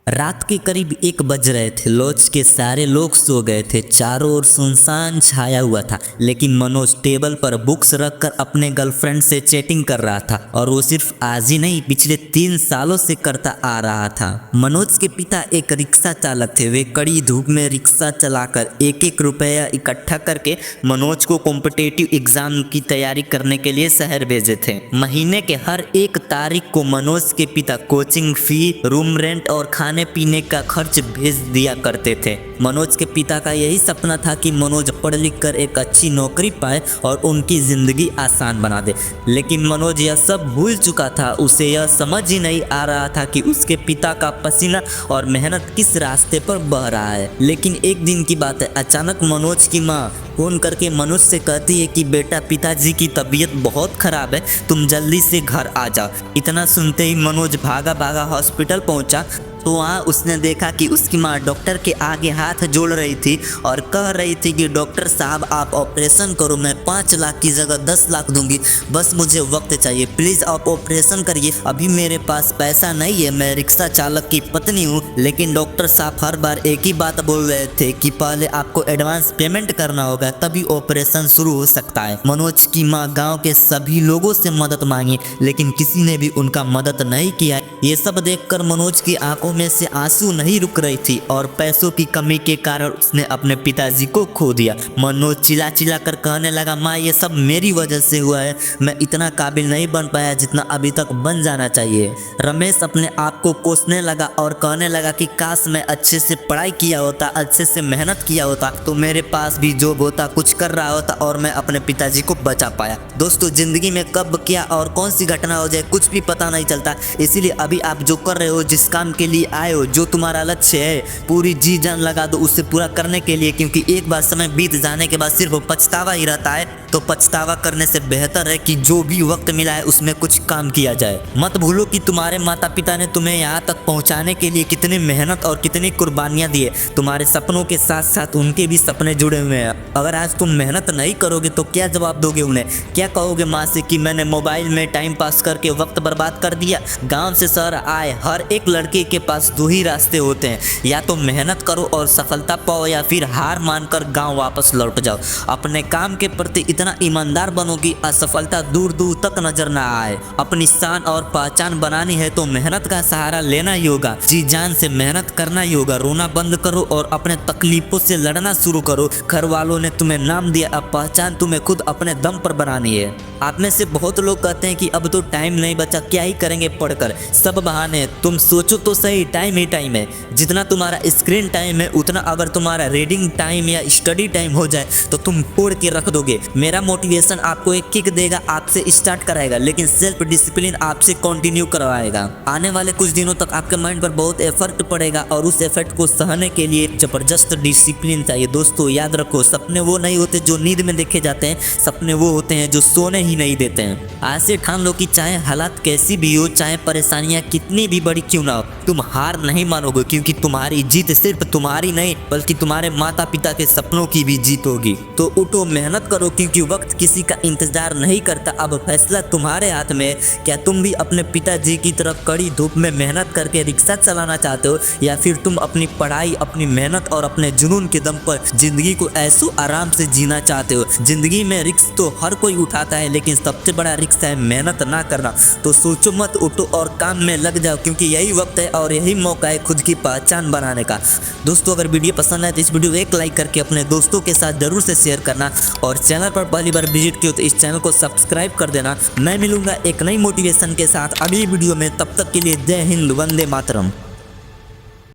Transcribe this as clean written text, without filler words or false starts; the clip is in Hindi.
रात के करीब 1 बज रहे थे। लॉज के सारे लोग सो गए थे। चारों ओर सुनसान छाया हुआ था, लेकिन मनोज टेबल पर बुक्स रखकर अपने गर्लफ्रेंड से चैटिंग कर रहा था। और वो सिर्फ आज ही नहीं, पिछले 3 सालों से करता आ रहा था। मनोज के पिता एक रिक्शा चालक थे। वे कड़ी धूप में रिक्शा चलाकर 1-1 रुपया इकट्ठा करके मनोज को कॉम्पिटिटिव एग्जाम की तैयारी करने के लिए शहर भेजे थे। महीने के हर 1 तारीख को मनोज के पिता कोचिंग फी, रूम रेंट और खाने पीने का खर्च भेज दिया करते थे। मनोज के पिता का यही सपना था कि मनोज पढ़ लिख कर एक अच्छी नौकरी पाए और उनकी जिंदगी आसान बना दे। लेकिन मनोज यह सब भूल चुका था। उसे यह समझ ही नहीं आ रहा था कि उसके पिता का पसीना और मेहनत किस रास्ते पर बह रहा है। लेकिन एक दिन की बात है, अचानक मनोज की माँ फोन करके मनोज से कहती है कि बेटा, पिताजी की तबीयत बहुत खराब है, तुम जल्दी से घर आ जाओ। इतना सुनते ही मनोज भागा भागा हॉस्पिटल पहुंचा तो वहाँ उसने देखा कि उसकी माँ डॉक्टर के आगे हाथ जोड़ रही थी और कह रही थी कि डॉक्टर साहब, आप ऑपरेशन करो, मैं 5 लाख की जगह 10 लाख दूंगी, बस मुझे वक्त चाहिए, प्लीज़ आप ऑपरेशन करिए। अभी मेरे पास पैसा नहीं है, मैं रिक्शा चालक की पत्नी हूँ। लेकिन डॉक्टर साहब हर बार एक ही बात बोल रहे थे कि पहले आपको एडवांस पेमेंट करना होगा, तभी ऑपरेशन शुरू हो सकता है। मनोज की माँ गाँव के सभी लोगों से मदद मांगी, लेकिन किसी ने भी उनका मदद नहीं किया। ये सब देखकर मनोज की आंखों में से आंसू नहीं रुक रही थी और पैसों की कमी के कारण उसने अपने पिताजी को खो दिया। मनोज चिल्ला चिल्ला कर कहने लगा, माँ, ये सब मेरी वजह से हुआ है, मैं इतना काबिल नहीं बन पाया जितना अभी तक बन जाना चाहिए। रमेश अपने आप को कोसने लगा और कहने लगा कि काश मैं अच्छे से पढ़ाई किया होता, अच्छे से मेहनत किया होता, तो मेरे पास भी जॉब होता, कुछ कर रहा होता और मैं अपने पिताजी को बचा पाया। दोस्तों, जिंदगी में कब क्या और कौन सी घटना हो जाए कुछ भी पता नहीं चलता। इसीलिए अभी आप जो कर रहे हो, जिस काम के लिए आए हो, जो तुम्हारा लक्ष्य है, पूरी जी जान लगा दो उसे पूरा करने के लिए, क्योंकि एक बार समय बीत जाने के बाद सिर्फ पछतावा ही रहता है। तो पछतावा करने से बेहतर है कि जो भी वक्त मिला है उसमें कुछ काम किया जाए। मत भूलो कि तुम्हारे माता पिता ने तुम्हें यहाँ तक पहुँचाने के लिए कितनी मेहनत और कितनी कुर्बानियाँ दी है। तुम्हारे सपनों के साथ साथ उनके भी सपने जुड़े हुए हैं। अगर आज तुम मेहनत नहीं करोगे तो क्या जवाब दोगे उन्हें? क्या कहोगे माँ से कि मैंने मोबाइल में टाइम पास करके वक्त बर्बाद कर दिया? गाँव से शहर आए हर एक लड़के के पास 2 ही रास्ते होते हैं, या तो मेहनत करो और सफलता पाओ, या फिर हार मानकर गाँव वापस लौट जाओ। अपने काम के प्रति इतना ईमानदार बनो कि असफलता दूर दूर तक नजर ना आए। अपनी शान और पहचान बनानी है तो मेहनत का सहारा लेना ही होगा, जी जान से मेहनत करना ही होगा। रोना बंद करो और अपने तकलीफों से लड़ना शुरू करो। घर वालों ने तुम्हें नाम दिया, अब पहचान तुम्हें खुद अपने दम पर बनानी है। आप में से बहुत लोग कहते हैं कि अब तो टाइम नहीं बचा, क्या ही करेंगे पढ़कर, सब बहाने। तुम सोचो तो सही, टाइम ही टाइम है। जितना तुम्हारा स्क्रीन टाइम है उतना अगर तुम्हारा रीडिंग टाइम या स्टडी टाइम हो जाए तो तुम तोड़ के रख दोगे। मेरा मोटिवेशन आपको एक किक देगा, आपसे स्टार्ट कराएगा, लेकिन सेल्फ डिसिप्लिन आपसे कंटिन्यू करवाएगा। आने वाले कुछ दिनों तक आपके माइंड पर बहुत एफर्ट पड़ेगा और उस एफर्ट को सहने के लिए जबरदस्त डिसिप्लिन चाहिए। दोस्तों, याद रखो, सपने वो नहीं होते जो नींद में देखे जाते हैं, सपने वो होते हैं जो सोने ही नहीं देते हैं। आज से ठान लो कि चाहे हालात कैसी भी हो, चाहे परेशानियां कितनी भी बड़ी क्यों ना हो, तुम हार नहीं मानोगे, क्योंकि तुम्हारी जीत सिर्फ तुम्हारी नहीं बल्कि तुम्हारे माता पिता के सपनों की भी जीत होगी। तो उठो, मेहनत करो, क्योंकि वक्त किसी का इंतजार नहीं करता। अब फैसला तुम्हारे हाथ में। क्या तुम भी अपने पिताजी की तरफ कड़ी धूप में मेहनत करके रिक्शा चलाना चाहते हो, या फिर तुम अपनी पढ़ाई, अपनी मेहनत और अपने जुनून के दम पर जिंदगी को ऐसो आराम से जीना चाहते हो? जिंदगी में रिस्क तो हर कोई उठाता है, लेकिन सबसे बड़ा रिस्क है मेहनत ना करना। तो सोचो मत, उठो और काम में लग जाओ, क्योंकि यही वक्त है और यही मौका है खुद की पहचान बनाने का। दोस्तों, अगर वीडियो पसंद आए तो इस वीडियो को एक लाइक करके अपने दोस्तों के साथ जरूर से शेयर करना, और चैनल पर पहली बार विजिट किया तो इस चैनल को सब्सक्राइब कर देना। मैं मिलूंगा एक नई मोटिवेशन के साथ अगली वीडियो में, तब तक के लिए जय हिंद, वंदे मातरम।